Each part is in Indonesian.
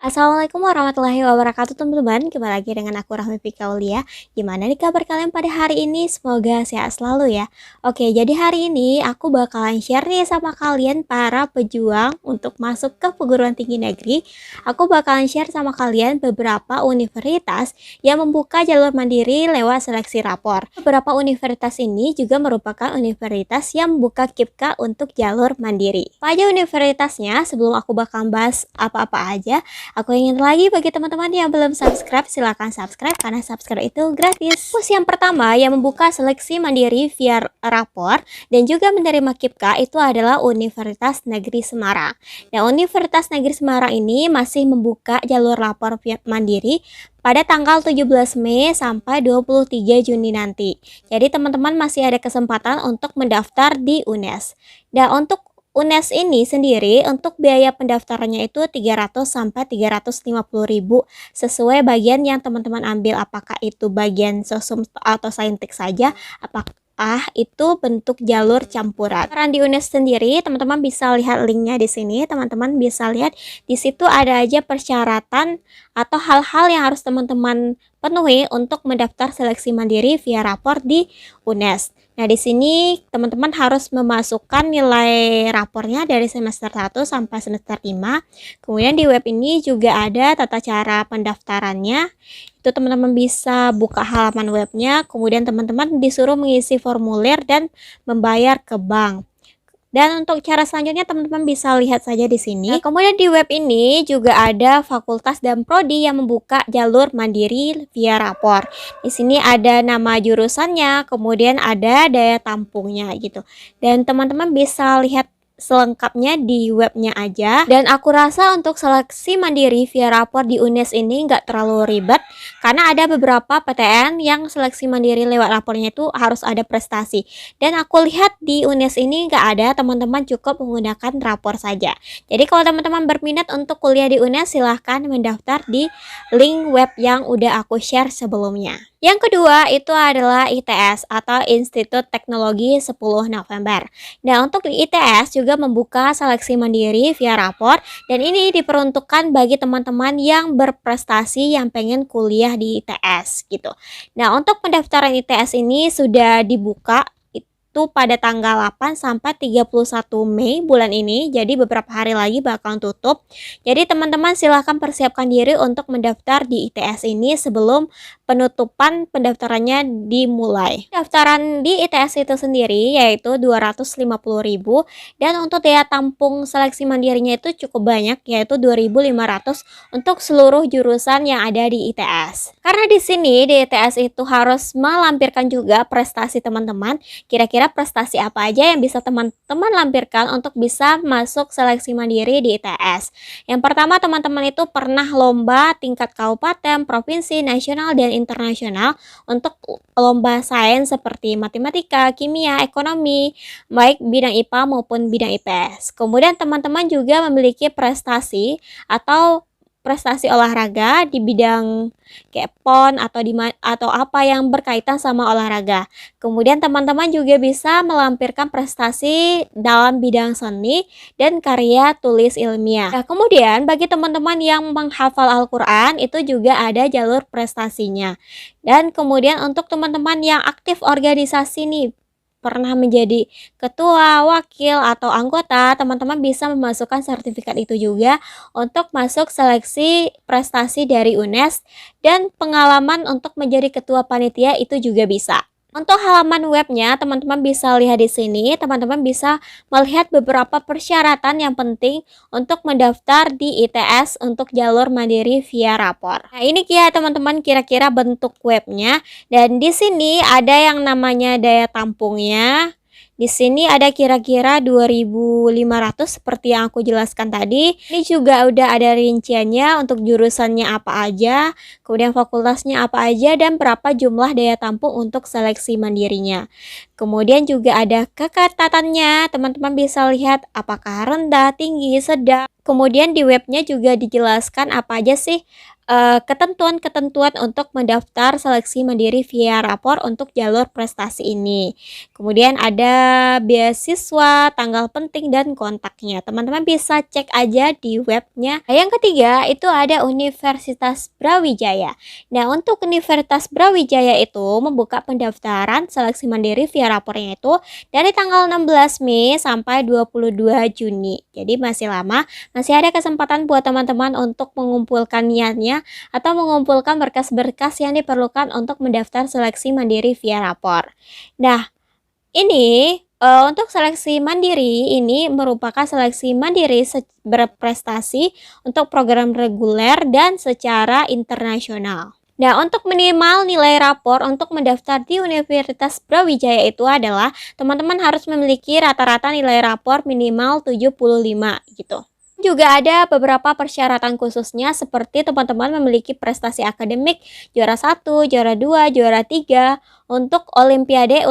Assalamualaikum warahmatullahi wabarakatuh teman-teman. Kembali lagi dengan aku Rahmi Fikaulia. Gimana nih kabar kalian pada hari ini? Semoga sehat selalu ya. Oke, jadi hari ini aku bakalan share nih sama kalian para pejuang untuk masuk ke perguruan tinggi negeri. Aku bakalan share sama kalian beberapa universitas yang membuka jalur mandiri lewat seleksi rapor. Beberapa universitas ini juga merupakan universitas yang membuka KIPKA untuk jalur mandiri. Apa aja universitasnya? Sebelum aku bakal bahas apa-apa aja, aku ingin lagi bagi teman-teman yang belum subscribe, silahkan subscribe karena subscribe itu gratis. Terus yang pertama yang membuka seleksi mandiri via rapor dan juga menerima KIPKA itu adalah Universitas Negeri Semarang. Nah, Universitas Negeri Semarang ini masih membuka jalur lapor via mandiri pada tanggal 17 Mei sampai 23 Juni nanti. Jadi teman-teman masih ada kesempatan untuk mendaftar di UNES. Dan untuk UNES ini sendiri untuk biaya pendaftarannya itu 300 sampai 350.000 sesuai bagian yang teman-teman ambil, apakah itu bagian sosum atau saintek saja, apakah itu bentuk jalur campuran. Karena di UNES sendiri teman-teman bisa lihat linknya di sini, teman-teman bisa lihat di situ ada aja persyaratan atau hal-hal yang harus teman-teman penuhi untuk mendaftar seleksi mandiri via rapor di UNES. Nah, di sini teman-teman harus memasukkan nilai rapornya dari semester 1 sampai semester 5. Kemudian di web ini juga ada tata cara pendaftarannya. Itu teman-teman bisa buka halaman webnya, kemudian teman-teman disuruh mengisi formulir dan membayar ke bank. Dan untuk cara selanjutnya teman-teman bisa lihat saja di sini. Nah, kemudian di web ini juga ada fakultas dan prodi yang membuka jalur mandiri via rapor. Di sini ada nama jurusannya, kemudian ada daya tampungnya gitu. Dan teman-teman bisa lihat selengkapnya di webnya aja. Dan aku rasa untuk seleksi mandiri via rapor di UNES ini nggak terlalu ribet karena ada beberapa PTN yang seleksi mandiri lewat rapornya itu harus ada prestasi. Dan aku lihat di UNES ini nggak ada, teman-teman cukup menggunakan rapor saja. Jadi kalau teman-teman berminat untuk kuliah di UNES, silahkan mendaftar di link web yang udah aku share sebelumnya. Yang kedua itu adalah ITS atau Institut Teknologi 10 November. Nah, untuk di ITS juga membuka seleksi mandiri via rapor dan ini diperuntukkan bagi teman-teman yang berprestasi yang pengen kuliah di ITS gitu. Nah, untuk pendaftaran ITS ini sudah dibuka itu pada tanggal 8 sampai 31 Mei bulan ini. Jadi beberapa hari lagi bakal tutup. Jadi teman-teman silahkan persiapkan diri untuk mendaftar di ITS ini sebelum penutupan pendaftarannya dimulai. Pendaftaran di ITS itu sendiri yaitu 250.000 dan untuk daya tampung seleksi mandirinya itu cukup banyak yaitu 2.500 untuk seluruh jurusan yang ada di ITS. Karena di sini di ITS itu harus melampirkan juga prestasi teman-teman. Kira-kira prestasi apa aja yang bisa teman-teman lampirkan untuk bisa masuk seleksi mandiri di ITS. Yang pertama, teman-teman itu pernah lomba tingkat kabupaten, provinsi, nasional, dan internasional untuk lomba sains seperti matematika, kimia, ekonomi, baik bidang IPA maupun bidang IPS. Kemudian teman-teman juga memiliki prestasi atau prestasi olahraga di bidang kayak PON atau apa yang berkaitan sama olahraga. Kemudian teman-teman juga bisa melampirkan prestasi dalam bidang seni dan karya tulis ilmiah. Nah, kemudian bagi teman-teman yang menghafal Al-Qur'an itu juga ada jalur prestasinya. Dan kemudian untuk teman-teman yang aktif organisasi nih, pernah menjadi ketua, wakil, atau anggota, teman-teman bisa memasukkan sertifikat itu juga untuk masuk seleksi prestasi dari UNES dan pengalaman untuk menjadi ketua panitia itu juga bisa. Untuk halaman webnya, teman-teman bisa lihat di sini, teman-teman bisa melihat beberapa persyaratan yang penting untuk mendaftar di ITS untuk jalur mandiri via rapor. Nah, ini ya teman-teman kira-kira bentuk webnya dan di sini ada yang namanya daya tampungnya. Di sini ada kira-kira 2.500 seperti yang aku jelaskan tadi. Ini juga udah ada rinciannya untuk jurusannya apa aja, kemudian fakultasnya apa aja, dan berapa jumlah daya tampung untuk seleksi mandirinya. Kemudian juga ada keketatannya, teman-teman bisa lihat apakah rendah, tinggi, sedang. Kemudian di webnya juga dijelaskan apa aja sih ketentuan-ketentuan untuk mendaftar seleksi mandiri via rapor untuk jalur prestasi ini. Kemudian ada beasiswa, tanggal penting, dan kontaknya. Teman-teman bisa cek aja di webnya. Nah, yang ketiga itu ada Universitas Brawijaya. Nah, untuk Universitas Brawijaya itu membuka pendaftaran seleksi mandiri via rapornya itu dari tanggal 16 Mei sampai 22 Juni. Jadi masih lama, masih ada kesempatan buat teman-teman untuk mengumpulkan niatnya atau mengumpulkan berkas-berkas yang diperlukan untuk mendaftar seleksi mandiri via rapor. Nah, ini untuk seleksi mandiri ini merupakan seleksi mandiri berprestasi untuk program reguler dan secara internasional. Nah, untuk minimal nilai rapor untuk mendaftar di Universitas Brawijaya itu adalah teman-teman harus memiliki rata-rata nilai rapor minimal 75 gitu. Juga ada beberapa persyaratan khususnya seperti teman-teman memiliki prestasi akademik juara 1, juara 2, juara 3 untuk Olimpiade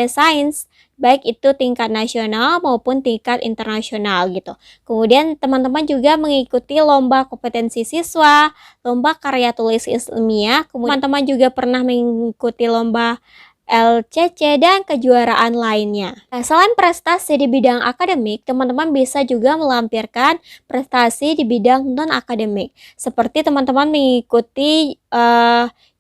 Sains, baik itu tingkat nasional maupun tingkat internasional gitu. Kemudian teman-teman juga mengikuti lomba kompetensi siswa, lomba karya tulis ilmiah, kemudian teman-teman juga pernah mengikuti lomba LCC, dan kejuaraan lainnya. Nah, selain prestasi di bidang akademik, teman-teman bisa juga melampirkan prestasi di bidang non-akademik. Seperti teman-teman mengikuti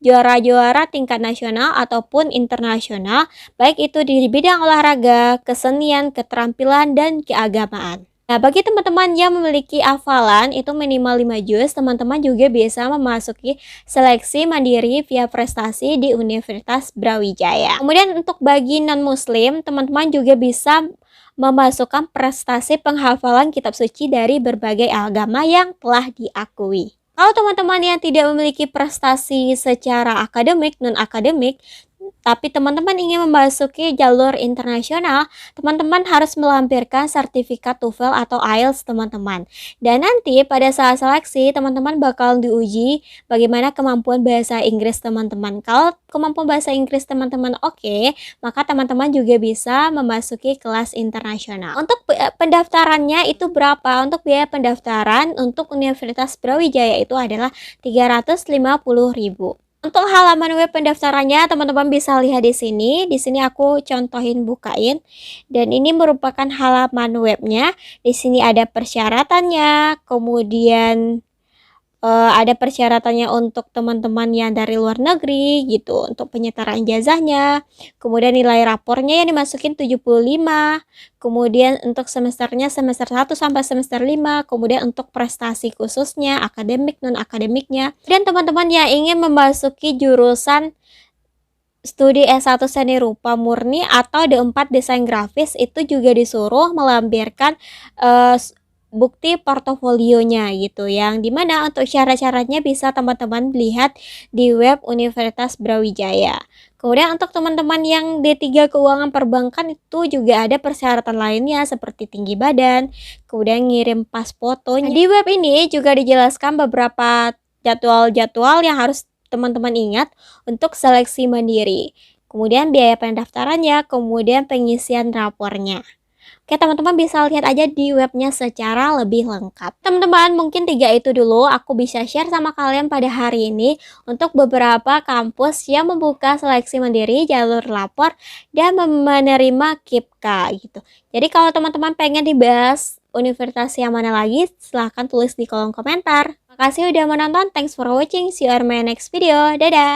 juara-juara tingkat nasional ataupun internasional, baik itu di bidang olahraga, kesenian, keterampilan, dan keagamaan. Nah, bagi teman-teman yang memiliki hafalan itu minimal 5 juz, teman-teman juga bisa memasuki seleksi mandiri via prestasi di Universitas Brawijaya. Kemudian untuk bagi non-muslim, teman-teman juga bisa memasukkan prestasi penghafalan kitab suci dari berbagai agama yang telah diakui. Kalau teman-teman yang tidak memiliki prestasi secara akademik, non-akademik, tapi teman-teman ingin memasuki jalur internasional, teman-teman harus melampirkan sertifikat TOEFL atau IELTS teman-teman. Dan nanti pada saat seleksi, teman-teman bakal diuji bagaimana kemampuan bahasa Inggris teman-teman. Kalau kemampuan bahasa Inggris teman-teman oke, maka teman-teman juga bisa memasuki kelas internasional. Untuk pendaftarannya itu berapa? Untuk biaya pendaftaran untuk Universitas Brawijaya itu adalah 350.000. Untuk halaman web pendaftarannya, teman-teman bisa lihat di sini. Di sini aku contohin bukain. Dan ini merupakan halaman webnya. Di sini ada persyaratannya, kemudian ada persyaratannya untuk teman-teman yang dari luar negeri gitu, untuk penyetaraan ijazahnya. Kemudian nilai rapornya yang dimasukin 75. Kemudian untuk semesternya semester 1 sampai semester 5. Kemudian untuk prestasi khususnya, akademik, non-akademiknya. Dan teman-teman yang ingin memasuki jurusan studi S1 seni rupa murni atau D4 desain grafis itu juga disuruh melampirkan bukti portofolionya gitu, yang dimana untuk syarat-syaratnya bisa teman-teman lihat di web Universitas Brawijaya. Kemudian untuk teman-teman yang D3 keuangan perbankan itu juga ada persyaratan lainnya seperti tinggi badan, kemudian ngirim pas fotonya. Di web ini juga dijelaskan beberapa jadwal-jadwal yang harus teman-teman ingat untuk seleksi mandiri. Kemudian biaya pendaftarannya, kemudian pengisian rapornya. Oke, teman-teman bisa lihat aja di webnya secara lebih lengkap. Teman-teman, mungkin 3 itu dulu aku bisa share sama kalian pada hari ini untuk beberapa kampus yang membuka seleksi mandiri jalur lapor dan menerima KIPK gitu. Jadi kalau teman-teman pengen dibahas universitas yang mana lagi, silahkan tulis di kolom komentar. Makasih udah menonton, thanks for watching, see you on my next video, dadah!